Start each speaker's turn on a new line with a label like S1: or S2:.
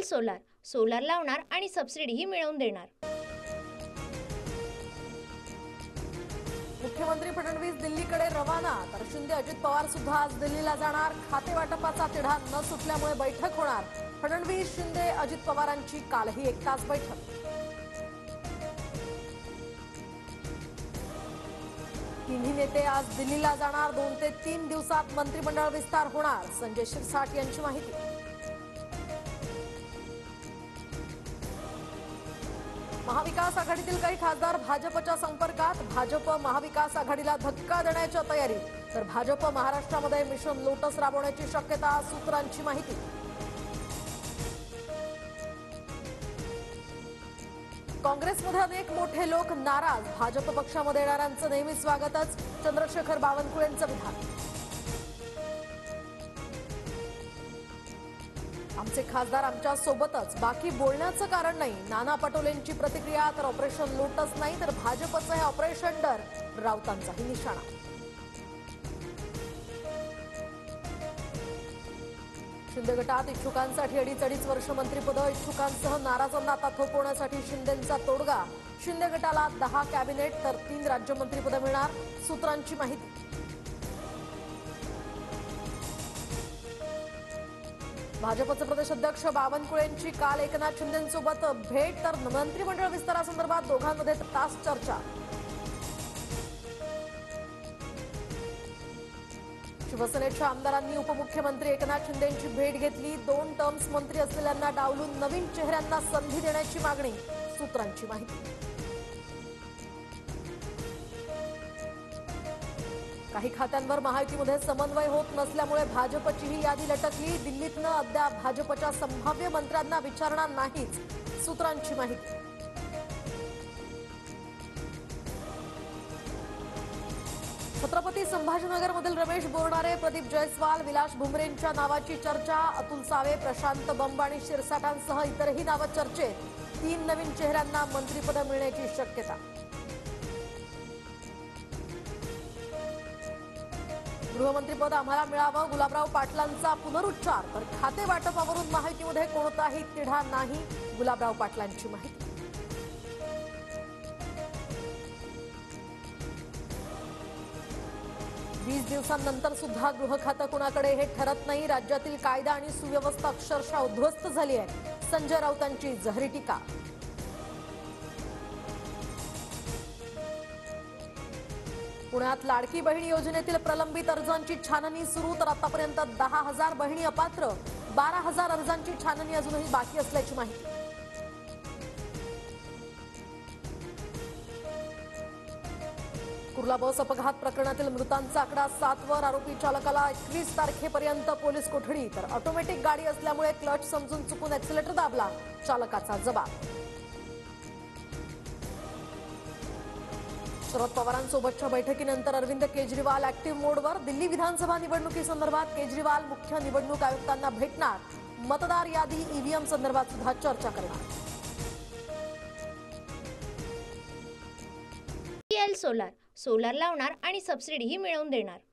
S1: Solar solar लावणार आणि सबसिडीही मिळवून देणार।
S2: मुख्यमंत्री फडणवीस दिल्लीकडे रवाना, तर शिंदे अजित पवार सुद्धा आज दिल्लीला जाणार। खाते वाटपाचा तिढा न सुटल्यामुळे बैठक होणार। फडणवीस, शिंदे, अजित पवारांची कालही 1 तास बैठक। तिन्ही नेते आज दिल्लीला जाणार। 2 ते 3 दिवसात मंत्रिमंडळ विस्तार होणार, संजय शिरसाट यांची माहिती। महाविकास आघाडीतील काही खासदार भाजपच्या संपर्कात। भाजप महाविकास आघाडीला धक्का देण्याच्या तयारीत, तर भाजप महाराष्ट्रामध्ये मिशन लोटस राबवण्याची शक्यता, सूत्रांची माहिती। काँग्रेसमध्ये अनेक मोठे लोक नाराज, भाजप पक्षामध्ये येणाऱ्यांचं नेहमी स्वागतच, चंद्रशेखर बावनकुळेंचं विधान। आमचे खासदार आमच्या सोबतच, बाकी बोलण्याचं कारण नाही, नाना पटोलेंची प्रतिक्रिया। तर ऑपरेशन लोटस नाही तर भाजपचं हे ऑपरेशन डर, राऊतांचाही निशाणा। शिंदे गटात इच्छुकांसाठी 2.5 वर्ष मंत्रिपद, इच्छुकांसह नाराजांना आता थोपवण्यासाठी शिंदेंचा तोडगा। शिंदे गटाला 10 कॅबिनेट तर 3 राज्यमंत्रीपदं मिळणार, सूत्रांची माहिती। भाजपचे प्रदेश अध्यक्ष बावनकुळेंची काल एकनाथ शिंदेंसोबत भेट, तर मंत्रिमंडळ विस्तारासंदर्भात दोघांमध्ये तास चर्चा। शिवसेनेच्या आमदारांनी उपमुख्यमंत्री एकनाथ शिंदेंची भेट घेतली। 2 टर्म्स मंत्री असलेल्यांना डावलून नवीन चेहऱ्यांना संधी देण्याची मागणी, सूत्रांची माहिती। काही खात्यांवर महायुतीमध्ये समन्वय होत नसल्यामुळे भाजपचीही यादी लटकली। दिल्लीतनं अद्याप भाजपच्या संभाव्य मंत्र्यांना विचारणार नाहीच, सूत्रांची माहिती। छत्रपती संभाजीनगरमधील रमेश बोरणारे, प्रदीप जयस्वाल, विलास भुमरेंच्या नावाची चर्चा। अतुल सावे, प्रशांत बंब आणि शिरसाटांसह इतरही नावं चर्चेत। 3 नवीन चेहऱ्यांना मंत्रिपद मिळण्याची शक्यता। गृहमंत्रीपद आम्हाला मिळावं, गुलाबराव पाटलांचा पुनरुच्चार, तर खाते वाटपावरून महायुतीमध्ये कोणताही तिढा नाही, गुलाबराव पाटलांची माहिती। 20 दिवसांनंतर सुद्धा गृह खातं कुणाकडे हे ठरत नाही। राज्यातील कायदा आणि सुव्यवस्था अक्षरशः उद्ध्वस्त झाली आहे, संजय राऊतांची जहरी टीका। पुण्यात लाडकी बहीण योजनेतील प्रलंबित अर्जांची छाननी सुरू, तर आतापर्यंत 10,000 बहिणी अपात्र, 12,000 अर्जांची छाननी अजूनही बाकी असल्याची माहिती। कुर्ला बस अपघात प्रकरणातील मृतांचा आकडा 7 वर, आरोपी चालकाला 21 तारखेपर्यंत पोलीस कोठडी, तर ऑटोमॅटिक गाडी असल्यामुळे क्लच समजून चुकून ऍक्सिलेटर दाबला, चालकाचा जबाब। शरद पवारांसोबतच्या बैठकीनंतर अरविंद केजरीवाल ऍक्टिव्ह मोडवर। दिल्ली विधानसभा निवडणुकीसंदर्भात केजरीवाल मुख्य निवडणूक आयुक्तांना भेटणार, मतदार यादी ईव्हीएम संदर्भात सुद्धा चर्चा करणार।
S1: सोलार सोलार लावणार आणि सबसिडीही मिळवून देणार।